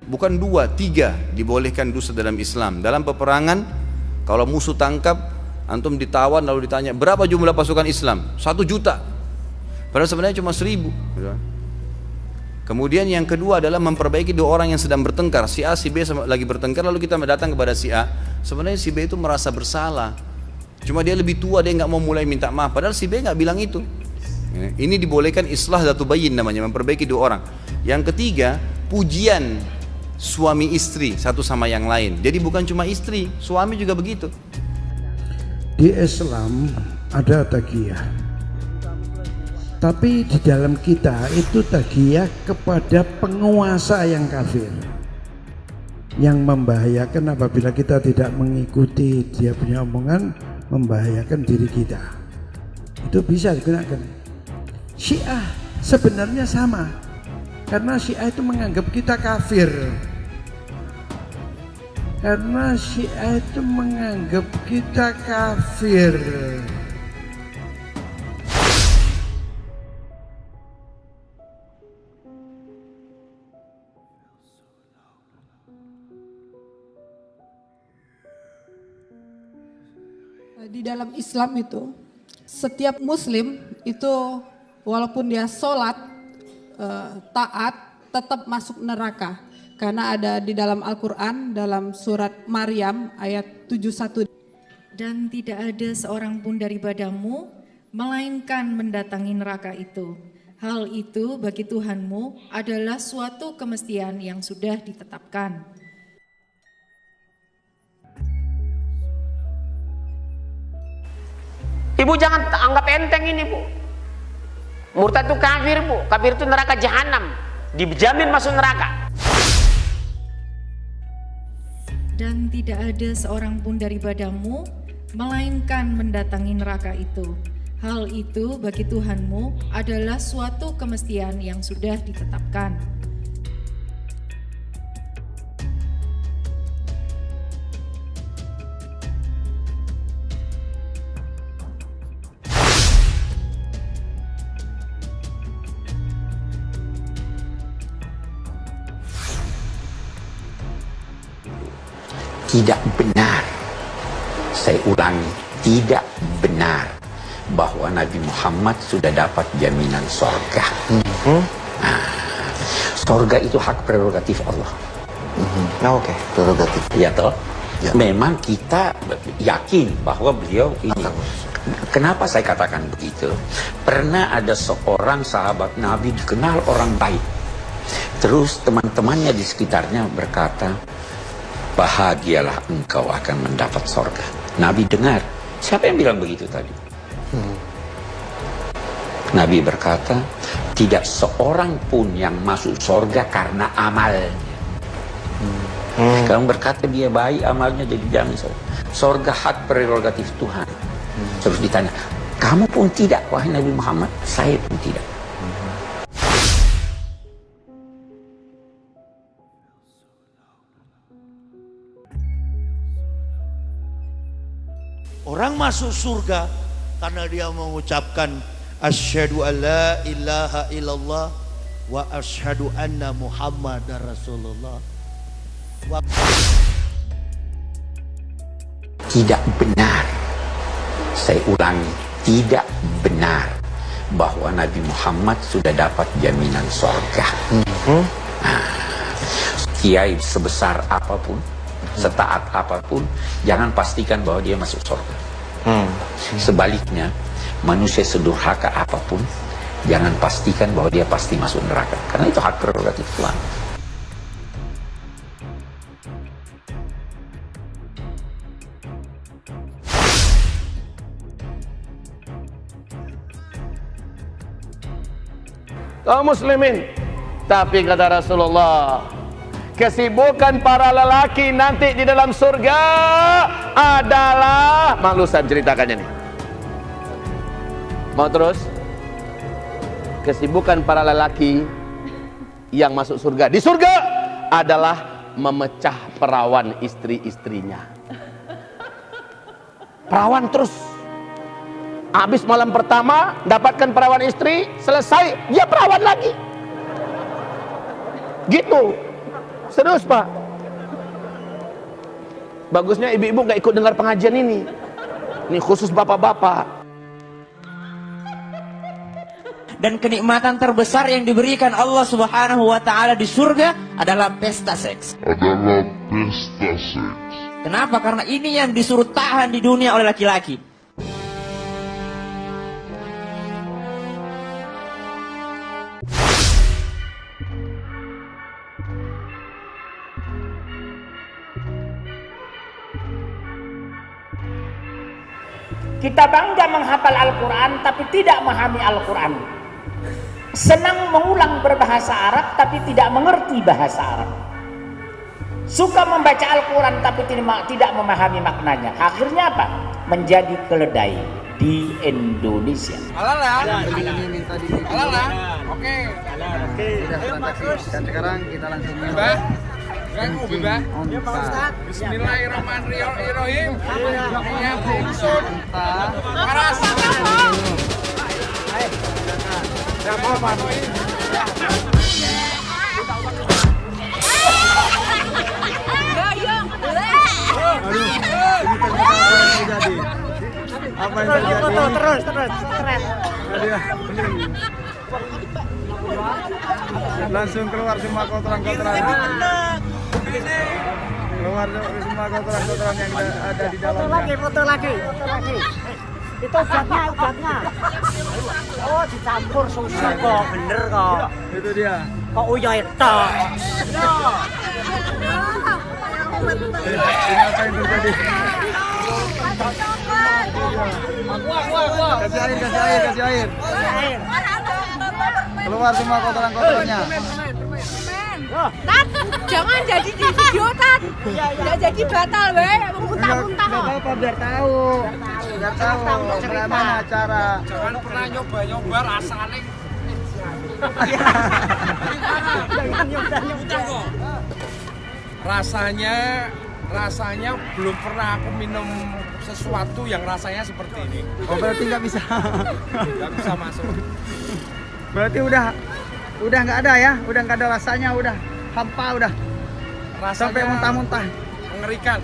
bukan 2, 3 dibolehkan dusta dalam Islam. Dalam peperangan, kalau musuh tangkap, antum ditawan lalu ditanya, berapa jumlah pasukan Islam? 1 juta. Padahal sebenarnya cuma 1000. Kemudian yang kedua adalah memperbaiki 2 orang yang sedang bertengkar. Si A, si B lagi bertengkar, lalu kita datang kepada si A. Sebenarnya si B itu merasa bersalah. Cuma dia lebih tua, dia nggak mau mulai minta maaf. Padahal si B nggak bilang itu. Ini dibolehkan islah dzatu bayyin namanya, memperbaiki 2 orang. Yang ketiga, pujian suami istri satu sama yang lain. Jadi bukan cuma istri, suami juga begitu. Di Islam ada taqiyah. Tapi di dalam kita itu taqiyah kepada penguasa yang kafir, yang membahayakan apabila kita tidak mengikuti dia punya omongan, membahayakan diri kita. Itu bisa digunakan. Syiah sebenarnya sama, karena Syiah itu menganggap kita kafir. Karena Syiah itu menganggap kita kafir. Di dalam Islam itu, setiap muslim itu walaupun dia sholat, taat, tetap masuk neraka. Karena ada di dalam Al-Quran, dalam surat Maryam ayat 71. Dan tidak ada seorang pun daripadamu, melainkan mendatangi neraka itu. Hal itu bagi Tuhanmu adalah suatu kemestian yang sudah ditetapkan. Ibu jangan anggap enteng ini, Bu. Murtad itu kafir, Bu. Kafir itu neraka jahanam. Dijamin masuk neraka. Dan tidak ada seorang pun daripadamu, melainkan mendatangi neraka itu. Hal itu bagi Tuhanmu adalah suatu kemestian yang sudah ditetapkan. Tidak benar, saya ulangi, tidak benar bahwa Nabi Muhammad sudah dapat jaminan sorga. Sorga itu hak prerogatif Allah. Oke, prerogatif. Ya toh? Ya. Memang kita yakin bahwa beliau ini. Kenapa saya katakan begitu? Pernah ada seorang sahabat Nabi dikenal orang baik. Terus teman-temannya di sekitarnya berkata, bahagialah engkau akan mendapat sorga. Nabi dengar. Siapa yang bilang begitu tadi? Nabi berkata, tidak seorang pun yang masuk sorga karena amalnya. Kamu berkata dia baik amalnya, jadi jangan sorga. Sorga hak prerogatif Tuhan. Terus ditanya, kamu pun tidak, wahai Nabi Muhammad? Saya pun tidak. Orang masuk surga karena dia mengucapkan asyhadu alla ilaha illallah wa asyhadu anna muhammadar rasulullah. Tidak benar, saya ulangi, tidak benar bahwa Nabi Muhammad sudah dapat jaminan sorga. Kiai sebesar apapun, setaat apapun, jangan pastikan bahwa dia masuk surga. Sebaliknya, manusia sedurhaka apapun, jangan pastikan bahwa dia pasti masuk neraka. Karena itu hak prerogatif Tuhan. Kaum muslimin, tapi kata Rasulullah, kesibukan para lelaki nanti di dalam surga adalah, Maklusan ceritakannya nih. Mau terus? Kesibukan para lelaki yang masuk surga di surga adalah memecah perawan istri-istrinya. Perawan terus. Habis malam pertama dapatkan perawan istri, selesai dia perawan lagi. Gitu. Serius Pak. Bagusnya ibu-ibu gak ikut dengar pengajian ini. Ini khusus bapak-bapak. Dan kenikmatan terbesar yang diberikan Allah Subhanahu wa Ta'ala di surga adalah pesta seks. Kenapa? Karena ini yang disuruh tahan di dunia oleh laki-laki. Kita bangga menghafal Al-Quran tapi tidak memahami Al-Quran. Senang mengulang berbahasa Arab tapi tidak mengerti bahasa Arab. Suka membaca Al-Quran tapi tidak memahami maknanya. Akhirnya apa? Menjadi keledai di Indonesia. Halal ya? Halal ya? Oke. Dan sekarang kita langsung Bismillahirrahmanirrahim. Ya bungsur. Paras. Apa yang terjadi? Terus. Langsung keluar semua kotoran-kotoran. Keluar semua kotoran-kotoran yang ada di dalamnya. Foto lagi. Itu udatnya. Oh, dicampur susu kok, bener kok. Itu dia. Kok uya itu? Ini apa yang terjadi? Kasih air. Keluar semua kotoran-kotorannya. Tat, jangan jadi di video, Tat. Nggak jadi batal, muntah-muntah kok. Nggak apa-apa, biar tahu. Bagaimana cara. Jangan pernah nyoba rasanya. Jangan nyoba. Rasanya belum pernah aku minum sesuatu yang rasanya seperti ini. Oh, berarti nggak bisa. Nggak bisa masuk. Berarti udah nggak ada ya, udah nggak ada rasanya, udah hampa udah. Rasanya sampai muntah-muntah. Mengerikan.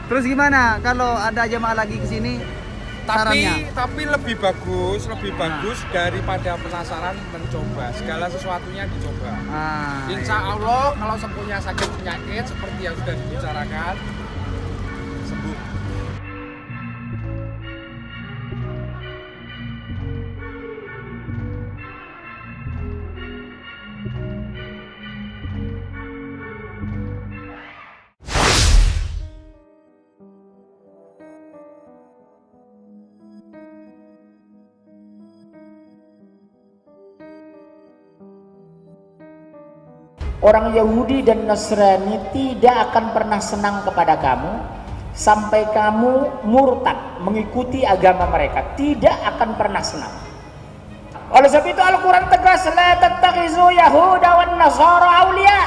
Terus gimana kalau ada jemaah lagi ke sini? Tapi lebih bagus daripada penasaran mencoba. Segala sesuatunya dicoba. Insya Allah kalau punya sakit penyakit seperti yang sudah dibicarakan, sembuh. Orang Yahudi dan Nasrani tidak akan pernah senang kepada kamu sampai kamu murtad mengikuti agama mereka. Tidak akan pernah senang. Oleh sebab itu Al-Quran tegas, la tattakhizu yahuda wan nasara awliya.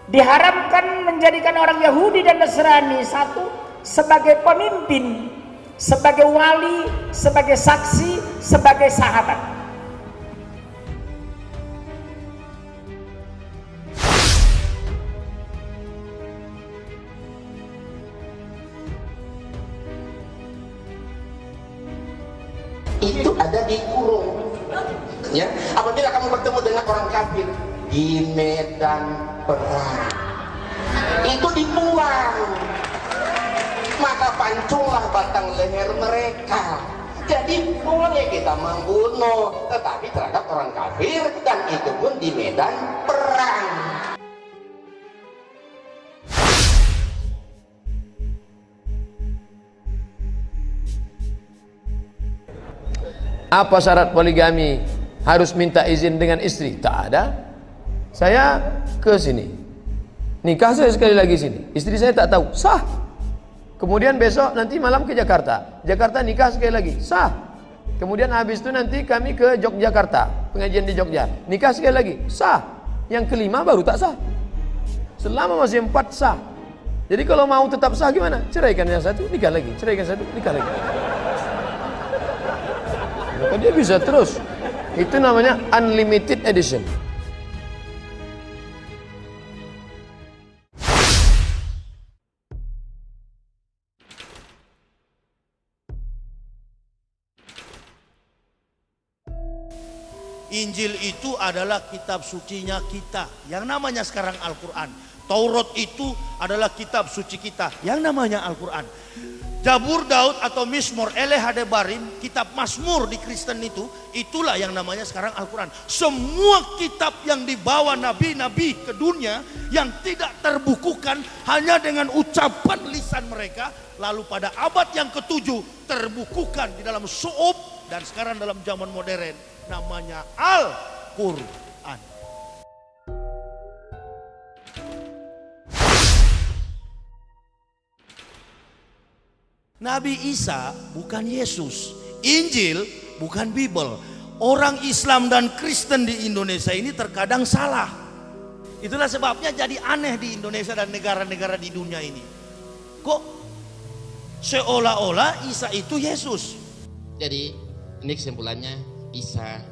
Diharamkan menjadikan orang Yahudi dan Nasrani satu sebagai pemimpin, sebagai wali, sebagai saksi, sebagai sahabat. Itu ada di kurung, ya. Apabila kamu bertemu dengan orang kafir di medan perang, itu dibuang, maka pancunglah batang leher mereka. Jadi boleh kita membunuh, tetapi terhadap orang kafir, dan itu pun di medan perang. Apa syarat poligami? Harus minta izin dengan istri? Tak ada. Saya ke sini, nikah saya sekali lagi sini, istri saya tak tahu, sah. Kemudian besok nanti malam ke Jakarta, nikah sekali lagi, sah. Kemudian habis itu nanti kami ke Yogyakarta, pengajian di Jogja, nikah sekali lagi, sah. Yang kelima baru tak sah. Selama masih 4 sah. Jadi kalau mau tetap sah gimana? Ceraikan yang satu, nikah lagi, ceraikan satu, nikah lagi. Maka dia bisa terus. Itu namanya unlimited edition. Injil itu adalah kitab sucinya kita, yang namanya sekarang Al-Quran. Taurat itu adalah kitab suci kita, yang namanya Al-Quran. Jabur Daud atau Mizmor Eleh Hadebarim, kitab Mazmur di Kristen itu, itulah yang namanya sekarang Al-Quran. Semua kitab yang dibawa nabi-nabi ke dunia yang tidak terbukukan hanya dengan ucapan lisan mereka, lalu pada abad yang ke-7 terbukukan di dalam su'ub, dan sekarang dalam zaman modern namanya Al-Quran. Nabi Isa bukan Yesus, Injil bukan Bible. Orang Islam dan Kristen di Indonesia ini terkadang salah. Itulah sebabnya jadi aneh di Indonesia dan negara-negara di dunia ini. Kok seolah-olah Isa itu Yesus? Jadi ini kesimpulannya, Isa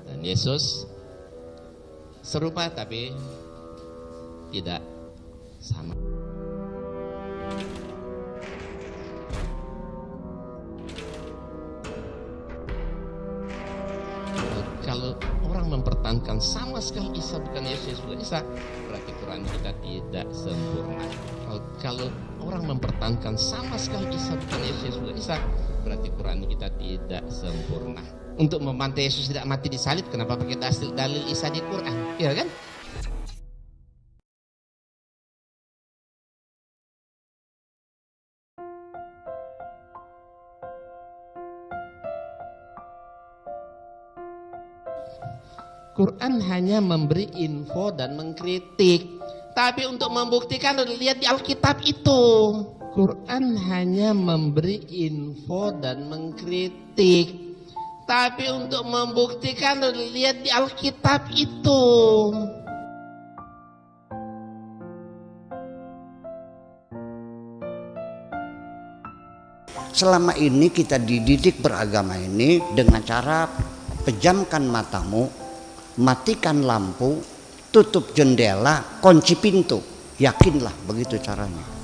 dan Yesus serupa tapi tidak sama. Kalau orang mempertahankan sama sekali Isa bukan Yesus, bukan Isa, berarti Quran kita tidak sempurna. Kalau orang mempertahankan sama sekali Isa bukan Yesus, bukan Isa, berarti Quran kita tidak sempurna. Untuk memantau Yesus tidak mati disalib, kenapa pakai dalil Isa di Quran? Iya kan? Quran hanya memberi info dan mengkritik, tapi untuk membuktikan lihat di Alkitab itu. Quran hanya memberi info dan mengkritik, tapi untuk membuktikan lihat di Alkitab itu. Selama ini kita dididik beragama ini dengan cara pejamkan matamu, matikan lampu, tutup jendela, kunci pintu. Yakinlah begitu caranya.